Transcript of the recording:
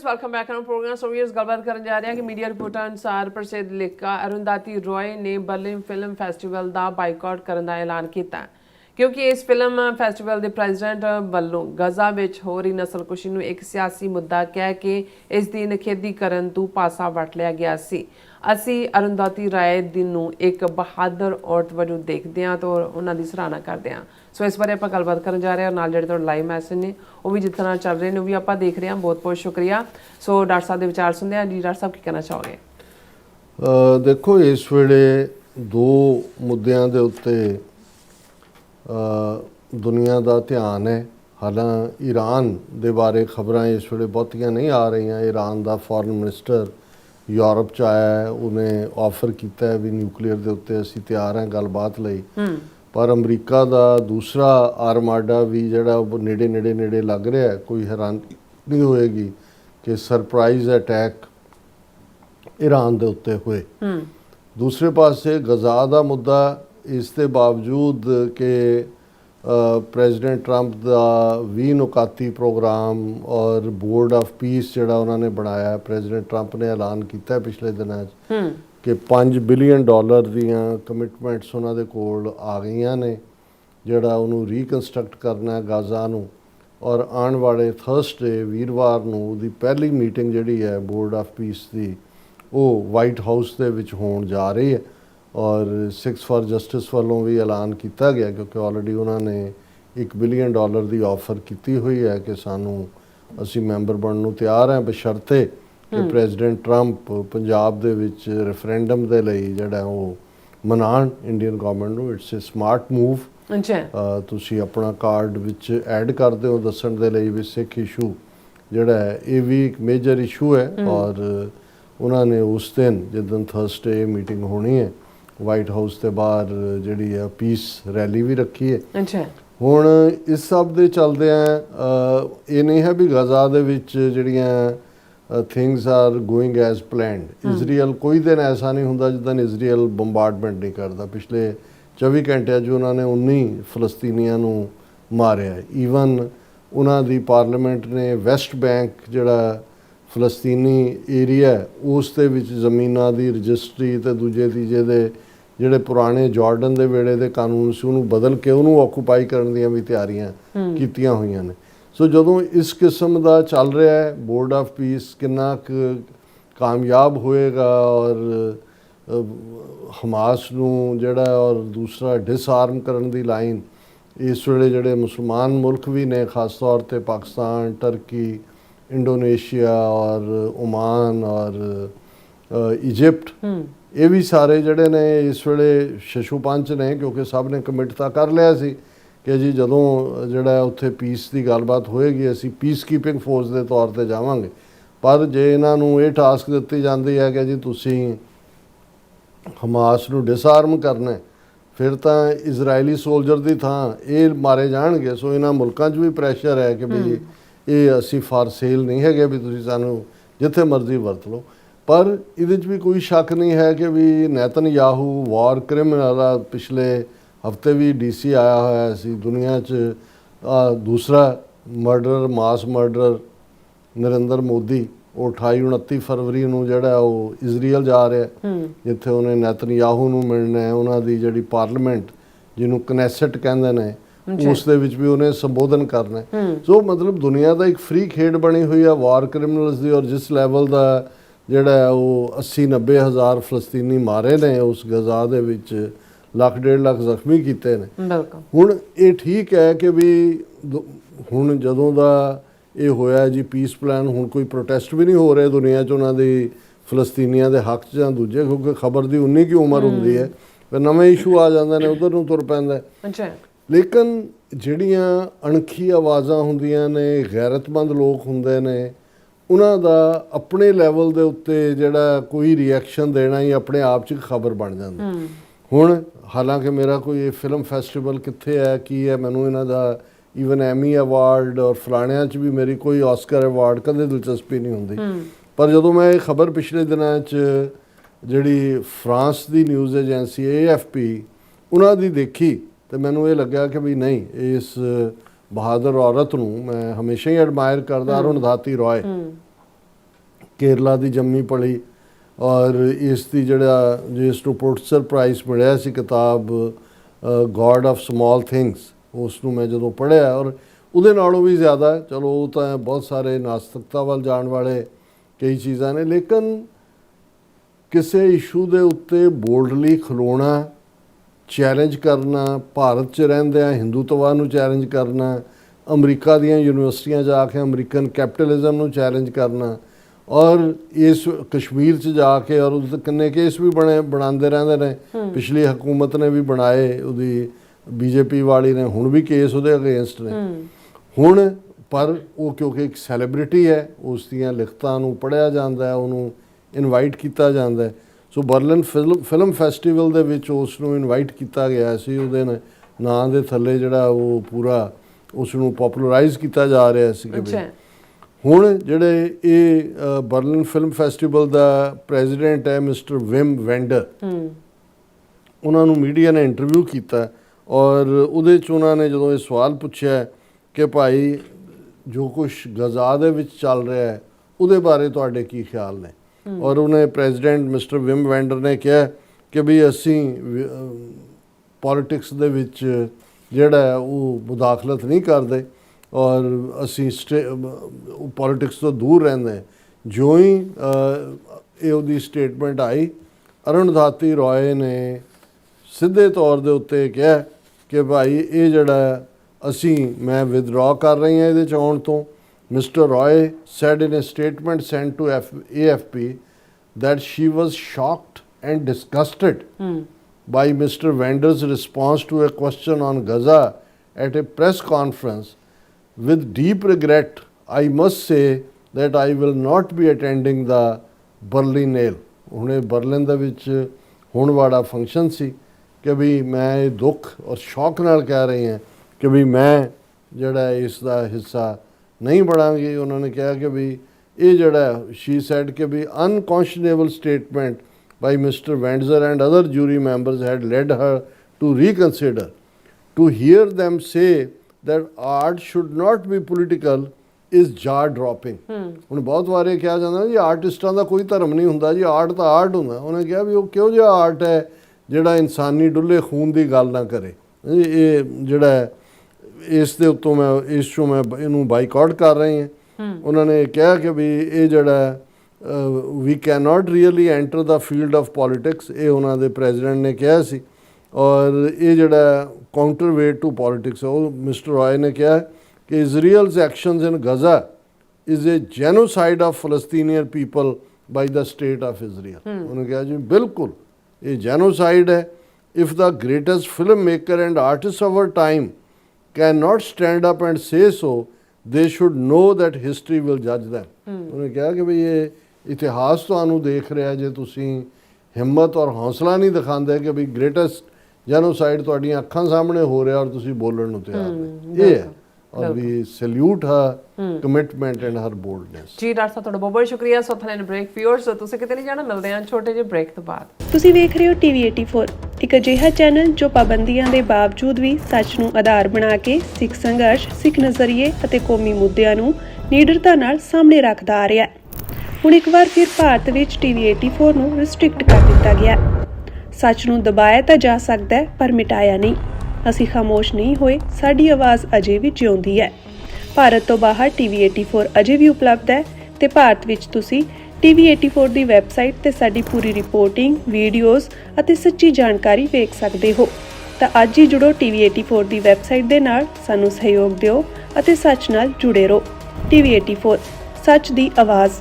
Viewers welcome back on program. So viewers गलबात करन जा रहे हैं कि मीडिया रिपोर्टर अनुसार प्रसिद्ध लेखिका अरुंधति रॉय ने बर्लिन फिल्म फैसटीवल का बाइकआउट करने का ऐलान किया क्योंकि इस फिल्म फैसटीवल के प्रेजिडेंट वालों गजा विच हो रही नस्लकुशी नूं एक सियासी मुद्दा कह के इस दी निखेधी करन तों पासा वट लिया गया सी। असी अरुंधति राय दी नूं एक बहादुर औरत वजों देखते हैं तो उन्हां दी सराहना करते हैं। सो इस बारे आपां गलबात करन जा रहे हैं और नाल जिहड़े तुहाडे लाइव मैसेज ने वो भी जिस तरह चल रहे हैं वो भी आपां देख रहे हैं। बहुत बहुत शुक्रिया। सो डॉक्टर साहब के विचार सुनते हैं जी। डॉक्टर साहब की कहना चाहोगे? देखो इस वेले दो मुद्दों के उत्ते दुनिया का ध्यान है। हालांकि ईरान के बारे खबरां इस वेले बहुतियां नहीं आ रही। ईरान का फॉरन मिनिस्टर यूरोप च आया है, उन्हें ऑफर किया है भी न्यूक्लीयर के उत्ते असीं तैयार हैं गलबात लई। पर अमरीका का दूसरा आर्माडा भी जिहड़ा नेड़े नेड़े नेड़े लग रहा है। कोई हैरानी नहीं होएगी कि सरप्राइज अटैक ईरान के उत्ते हुए। दूसरे पासे गजा का मुद्दा, इसके बावजूद कि प्रेजिडेंट ट्रंप का 20 नुकाती प्रोग्राम और बोर्ड ऑफ पीस जिहड़ा उन्होंने बनाया है, प्रेजिडेंट ट्रंप ने ऐलान किया पिछले दिनों कि $5 बिलियन दीयां कमिटमेंट्स उन्होंने कोल आ गई ने जिहड़ा उन्होंने रीकनस्ट्रक्ट करना है गाजा नूं। और आने वाले थर्सडे वीरवार नूं उहदी पहली मीटिंग जिहड़ी है बोर्ड ऑफ पीस की वो वाइट हाउस दे विच होण जा रही है। और 6 फॉर जस्टिस वालों भी ऐलान किया गया क्योंकि ऑलरेडी उन्होंने $1 बिलियन की ऑफर की हुई है कि सानू असी मैंबर बनने नूं तैयार हैं बशर्ते कि प्रेजिडेंट ट्रंप पंजाब दे विच रेफरेंडम दे लई जिहड़ा वो मनाण इंडियन गवर्नमेंट नूं। It's a smart move. तुसी अपना कार्ड विच ऐड कर दिओ दस्सण दे लई भी सिख इशू जिहड़ा है ये भी एक मेजर इशू है। और उन्होंने उस दिन जिदन थर्सडे मीटिंग होनी है वाइट हाउस के बाहर जिहड़ी है पीस रैली भी रखी है। हुण इस सब दे चलदे ये नहीं है भी गजा दे विच जिहड़ियां things are going as planned. Israel कोई दिन ऐसा नहीं हुंदा जिदन इजराइल बंबार्डमेंट नहीं करता। पिछले 24 घंटे च उन्होंने 19 फलस्तीनियां नूं मारिया। ईवन उन्हां दी पार्लीमेंट ने वैस्ट बैंक जिहड़ा फलस्तीनी एरिया उस दे विच ज़मीनां दी रजिस्ट्री ते दूजे तीजे दे जिहड़े पुराने जॉर्डन दे वेले दे कानून सी उहनूं बदल के उहनूं ऑकूपाई करन दीयां भी तैयारियां कीतियां होईयां ने। सो जदों इस किस्म दा चल रहा है बोर्ड ऑफ पीस किन्ना कामयाब होएगा और हमास नूं जिहड़ा और दूसरा डिसआर्म करन दी लाइन इस वेले जिहड़े मुसलमान मुल्क भी ने खास तौर ते पाकिस्तान, टर्की, इंडोनेशिया और ओमान और इजिप्ट ये भी सारे जड़े ने इस वेले शशु पंच ने क्योंकि सब ने कमिट तो कर लिया सी कि जी जदों जड़ा उत्थे पीस की गलबात होएगी असी पीस कीपिंग फोर्स के तौर पर जावांगे। पर जे इन्हों ये टास्क दिती जाती है कि जी तुसी हमास नूं डिसआर्म करना फिर तो इजरायली सोल्जर की थां ये मारे जाणगे। सो इन्हां मुल्कां च भी प्रैशर है कि भी ये असी फॉर सेल नहीं है भी तुसी सानू जिथे मर्जी वरत लो। पर इहदे च भी कोई शक नहीं है कि भी नेतनयाहू वॉर क्रिमिनल पिछले हफ्ते भी DC आया होया सी दुनिया च दूसरा murder mass murder Narendra Modi वो 28-29 फरवरी नूं जिहड़ा वो इजराइल जा रहा है जिथे उन्हें नेतनयाहू नूं मिलना है। उन्हां दी जिहड़ी पार्लीमेंट जिन्हों कनैसेट कहंदे ने उस दे विच भी उन्हें संबोधन करना है। सो मतलब दुनिया का एक फ्री खेड बनी हुई है वार क्रिमिनल्स की। और जिस लैवल का जिहड़ा वो 80-90 हज़ार फलस्तीनी मारे ने उस गजा दे विच 1-1.5 लाख जख्मी किए ने। हुण ये ठीक है कि भी हुण जदों दा ये होया जी पीस प्लान हुण कोई प्रोटेस्ट भी नहीं हो रहे दुनिया च उन्हां दी फलस्तीनियां दे हक च जां दूजे क्योंकि खबर की 19 की उम्र हुंदी है फिर नवे इशू आ जांदे ने उधर नूं तुर पैंदा है। लेकिन जिहड़ियां अणखी आवाज़ां हुंदियां ने गैरतमंद लोग हुंदे ने उन्हां दा अपने लैवल दे उत्ते जिहड़ा कोई रिएक्शन देना ही अपने आप च खबर बन जांदा। हुण हालांकि मेरा कोई फिल्म फैसटीवल कित्थे है की है मैनूं इन्हां दा ईवन एमी अवार्ड और फलाणियां च भी मेरी कोई ऑस्कर अवार्ड कदे दिलचस्पी नहीं हुंदी। पर जदों मैं ये खबर पिछले दिनां च जिहड़ी फ्रांस की न्यूज़ एजेंसी AFP उन्हां दी देखी तो मैनूं ये लग्या कि भी नहीं इस बहादुर औरत नूं मैं हमेशा ही एडमायर करदा अरुंधति रॉय ਕੇਰਲਾ ਦੀ ਜੰਮੀ ਪਲੀ ਔਰ ਇਸ ਦੀ ਜਿਹੜਾ ਜਿਸ ਨੂੰ ਪੁਲਿਟਜ਼ਰ ਪ੍ਰਾਈਜ਼ ਮਿਲਿਆ ਸੀ ਕਿਤਾਬ ਗੋਡ ਆਫ ਸਮਾਲ ਥਿੰਗਸ, ਉਸ ਨੂੰ ਮੈਂ ਜਦੋਂ ਪੜ੍ਹਿਆ ਔਰ ਉਹਦੇ ਨਾਲੋਂ ਵੀ ਜ਼ਿਆਦਾ, ਚਲੋ ਉਹ ਤਾਂ ਬਹੁਤ ਸਾਰੇ ਨਾਸਤਿਕਤਾ ਵੱਲ ਜਾਣ ਵਾਲੇ ਕਈ ਚੀਜ਼ਾਂ ਨੇ, ਲੇਕਿਨ ਕਿਸੇ ਇਸ਼ੂ ਦੇ ਉੱਤੇ ਬੋਲਡਲੀ ਖਲੋਣਾ, ਚੈਲੰਜ ਕਰਨਾ, ਭਾਰਤ 'ਚ ਰਹਿੰਦਿਆਂ ਹਿੰਦੂਤਵਾ ਨੂੰ ਚੈਲੰਜ ਕਰਨਾ, ਅਮਰੀਕਾ ਦੀਆਂ ਯੂਨੀਵਰਸਿਟੀਆਂ ਜਾ ਕੇ ਅਮਰੀਕਨ ਕੈਪੀਟਲਿਜ਼ਮ ਨੂੰ ਚੈਲੰਜ ਕਰਨਾ ਔਰ ਇਸ ਕਸ਼ਮੀਰ 'ਚ ਜਾ ਕੇ ਔਰ ਉਹਦੇ ਕਿੰਨੇ ਕੇਸ ਵੀ ਬਣਾਉਂਦੇ ਰਹਿੰਦੇ ਨੇ, ਪਿਛਲੀ ਹਕੂਮਤ ਨੇ ਵੀ ਬਣਾਏ, ਉਹਦੀ ਬੀਜੇਪੀ ਵਾਲੀ ਨੇ ਹੁਣ ਵੀ ਕੇਸ ਉਹਦੇ ਅਗੇਂਸਟ ਨੇ ਹੁਣ, ਪਰ ਉਹ ਕਿਉਂਕਿ ਇੱਕ ਸੈਲੀਬ੍ਰਿਟੀ ਹੈ, ਉਸ ਦੀਆਂ ਲਿਖਤਾਂ ਨੂੰ ਪੜ੍ਹਿਆ ਜਾਂਦਾ ਹੈ, ਉਹਨੂੰ ਇਨਵਾਈਟ ਕੀਤਾ ਜਾਂਦਾ ਹੈ। ਸੋ ਬਰਲਿਨ ਫਿਲਮ ਫੈਸਟੀਵਲ ਦੇ ਵਿੱਚ ਉਸ ਨੂੰ ਇਨਵਾਈਟ ਕੀਤਾ ਗਿਆ ਸੀ, ਉਹਦੇ ਨਾਂ ਦੇ ਥੱਲੇ ਜਿਹੜਾ ਉਹ ਪੂਰਾ ਉਸ ਨੂੰ ਪੋਪੂਲਰਾਈਜ਼ ਕੀਤਾ ਜਾ ਰਿਹਾ ਸੀ ਕਿ ਹੁਣ ਜਿਹੜੇ ਇਹ ਬਰਲਿਨ ਫਿਲਮ ਫੈਸਟੀਵਲ ਦਾ ਪ੍ਰੈਜ਼ੀਡੈਂਟ ਹੈ ਮਿਸਟਰ ਵਿਮ ਵੈਂਡਰ, ਉਹਨਾਂ ਨੂੰ ਮੀਡੀਆ ਨੇ ਇੰਟਰਵਿਊ ਕੀਤਾ ਔਰ ਉਹਦੇ 'ਚ ਉਹਨਾਂ ਨੇ ਜਦੋਂ ਇਹ ਸਵਾਲ ਪੁੱਛਿਆ ਕਿ ਭਾਈ ਜੋ ਕੁਛ ਗਜ਼ਾ ਦੇ ਵਿੱਚ ਚੱਲ ਰਿਹਾ ਹੈ ਉਹਦੇ ਬਾਰੇ ਤੁਹਾਡੇ ਕੀ ਖਿਆਲ ਨੇ, ਔਰ ਉਹਨੇ ਪ੍ਰੈਜ਼ੀਡੈਂਟ ਮਿਸਟਰ ਵਿਮ ਵੈਂਡਰ ਨੇ ਕਿਹਾ ਕਿ ਵੀ ਅਸੀਂ ਪੋਲੀਟਿਕਸ ਦੇ ਵਿੱਚ ਜਿਹੜਾ ਉਹ ਮੁਦਾਖਲਤ ਨਹੀਂ ਕਰਦੇ ਔਰ ਅਸੀਂ ਪੋਲੀਟਿਕਸ ਤੋਂ ਦੂਰ ਰਹਿੰਦੇ। ਜਿਉਂ ਹੀ ਇਹ ਉਹਦੀ ਸਟੇਟਮੈਂਟ ਆਈ, ਅਰੁਣਧਾਤੀ ਰॉय ਨੇ ਸਿੱਧੇ ਤੌਰ ਦੇ ਉੱਤੇ ਕਿਹਾ ਕਿ ਭਾਈ ਇਹ ਜਿਹੜਾ ਮੈਂ ਵਿਦਡਰਾ ਕਰ ਰਹੀ ਹਾਂ ਇਹਦੇ 'ਚ ਆਉਣ ਤੋਂ। Mr. Roy said in a statement sent to AFP that she was shocked and disgusted by Mr. Vander's response to a question on Gaza at a press conference. With deep regret, I must say that I will not be attending the Berlinale. ਹੁਣੇ Berlin ਦੇ ਵਿੱਚ ਹੋਣ ਵਾਲਾ function ਸੀ ਕਿ ਵੀ ਮੈਂ ਇਹ ਦੁੱਖ ਔਰ ਸ਼ੌਕ ਨਾਲ ਕਹਿ ਰਹੀ ਹਾਂ ਕਿ ਵੀ ਮੈਂ ਜਿਹੜਾ ਇਸ ਦਾ ਹਿੱਸਾ ਨਹੀਂ ਬਣਾਂਗੀ। ਉਹਨਾਂ ਨੇ ਕਿਹਾ ਕਿ ਵੀ ਇਹ ਜਿਹੜਾ ਸ਼ੀ ਸੈਡ ਕਿ ਵੀ unconscionable statement by mister Windsor and other jury members had led her to reconsider to hear them say that art should not be political is jaw dropping। ਹੁਣ ਬਹੁਤ ਵਾਰੀ ਕਿਹਾ ਜਾਂਦਾ ਜੀ ਆਰਟਿਸਟਾਂ ਦਾ ਕੋਈ ਧਰਮ ਨਹੀਂ ਹੁੰਦਾ ਜੀ, ਆਰਟ ਤਾਂ ਆਰਟ ਹੁੰਦਾ। ਉਹਨੇ ਕਿਹਾ ਵੀ ਉਹ ਕਿਹੋ ਜਿਹਾ ਆਰਟ ਹੈ ਜਿਹੜਾ ਇਨਸਾਨੀ ਡੁੱਲੇ ਖੂਨ ਦੀ ਗੱਲ ਨਾ ਕਰੇ। ਇਹ ਜਿਹੜਾ ਇਸ ਦੇ ਉੱਤੋਂ ਮੈਂ ਇਹਨੂੰ ਬਾਈਕਾਟ ਕਰ ਰਹੀ ਹਾਂ। ਉਹਨਾਂ ਨੇ ਕਿਹਾ ਕਿ ਵੀ ਇਹ ਜਿਹੜਾ we can not really enter the field of politics, ਇਹ ਉਹਨਾਂ ਦੇ ਪ੍ਰੈਜ਼ੀਡੈਂਟ ਨੇ ਕਿਹਾ ਸੀ ਔਰ ਇਹ ਜਿਹੜਾ ਕਾਊਂਟਰ ਵੇਟ ਟੂ ਪੋਲੀਟਿਕਸ ਉਹ ਮਿਸਟਰ ਰॉय ਨੇ ਕਿਹਾ ਕਿ Israel's actions in Gaza is a genocide of Palestinian people by the state of Israel. ਉਹਨੇ ਕਿਹਾ ਜੀ ਬਿਲਕੁਲ ਇਹ ਜੈਨੋਸਾਈਡ ਹੈ। If the greatest film maker and artist of our time can not stand up and say so they should know that history will ਜੱਜ them. ਉਹਨੇ ਕਿਹਾ ਕਿ ਵੀ ਇਹ ਇਤਿਹਾਸ ਤੁਹਾਨੂੰ ਦੇਖ ਰਿਹਾ, ਜੇ ਤੁਸੀਂ ਹਿੰਮਤ ਔਰ ਹੌਸਲਾ ਨਹੀਂ ਦਿਖਾਉਂਦੇ ਕਿ ਵੀ ਗ੍ਰੇਟੈਸਟ ਜੈਨੋਸਾਈਡ ਤੁਹਾਡੀਆਂ ਅੱਖਾਂ ਸਾਹਮਣੇ ਹੋ ਰਿਹਾ ਔਰ ਤੁਸੀਂ ਬੋਲਣ ਨੂੰ ਤਿਆਰ ਨਹੀਂ। ਇਹ ਹੈ ਔਰ ਵੀ ਸੈਲੂਟ ਹਰ ਕਮਿਟਮੈਂਟ ਐਂਡ ਹਰ ਬੋਲਡਨੈਸ। ਜੀ ਡਾਕਟਰ ਸਾਹਿਬ ਤੁਹਾਡਾ ਬਹੁਤ ਬਹੁਤ ਸ਼ੁਕਰੀਆ। ਸੋ ਥੈਨ ਬ੍ਰੇਕ ਵਿਊਅਰਸ, ਤੁਸੀਂ ਕਿਤੇ ਨਹੀਂ ਜਾਣਾ, ਮਿਲਦੇ ਹਾਂ ਛੋਟੇ ਜਿਹੇ ਬ੍ਰੇਕ ਤੋਂ ਬਾਅਦ। ਤੁਸੀਂ ਵੇਖ ਰਹੇ ਹੋ ਟੀਵੀ 84, ਇੱਕ ਅਜਿਹਾ ਚੈਨਲ ਜੋ ਪਾਬੰਦੀਆਂ ਦੇ ਬਾਵਜੂਦ ਵੀ ਸੱਚ ਨੂੰ ਆਧਾਰ ਬਣਾ ਕੇ ਸਿੱਖ ਸੰਘਰਸ਼, ਸਿੱਖ ਨਜ਼ਰੀਏ ਅਤੇ ਕੌਮੀ ਮੁੱਦਿਆਂ ਨੂੰ ਨਿਡਰਤਾ ਨਾਲ ਸਾਹਮਣੇ ਰੱਖਦਾ ਆ ਰਿਹਾ ਹੈ। ਹੁਣ ਇੱਕ ਵਾਰ ਫਿਰ ਭਾਰਤ ਵਿੱਚ ਟੀਵੀ 84 ਨੂੰ ਰਿਸਟ੍ਰਿਕਟ ਕਰ ਦਿੱਤਾ ਗਿਆ। ਸੱਚ ਨੂੰ ਦਬਾਇਆ ਤਾਂ ਜਾ ਸਕਦਾ ਹੈ ਪਰ ਮਿਟਾਇਆ ਨਹੀਂ। ਅਸੀਂ ਖਾਮੋਸ਼ ਨਹੀਂ ਹੋਏ, ਸਾਡੀ ਆਵਾਜ਼ ਅਜੇ ਵੀ ਜਿਉਂਦੀ ਹੈ। ਭਾਰਤ ਤੋਂ ਬਾਹਰ ਟੀਵੀ 84 ਅਜੇ ਵੀ ਉਪਲਬਧ ਹੈ ਤੇ ਭਾਰਤ ਵਿੱਚ ਤੁਸੀਂ ਟੀਵੀ 84 ਦੀ ਵੈਬਸਾਈਟ ਤੇ ਸਾਡੀ ਪੂਰੀ ਰਿਪੋਰਟਿੰਗ, ਵੀਡੀਓਜ਼ ਅਤੇ ਸੱਚੀ ਜਾਣਕਾਰੀ ਵੇਖ ਸਕਦੇ ਹੋ। ਤਾਂ ਅੱਜ ਹੀ ਜੁੜੋ ਟੀਵੀ 84 ਦੀ ਵੈਬਸਾਈਟ ਦੇ ਨਾਲ, ਸਾਨੂੰ ਸਹਿਯੋਗ ਦਿਓ ਅਤੇ ਸੱਚ ਨਾਲ ਜੁੜੇ ਰਹੋ। ਟੀਵੀ 84 ਸੱਚ ਦੀ ਆਵਾਜ਼।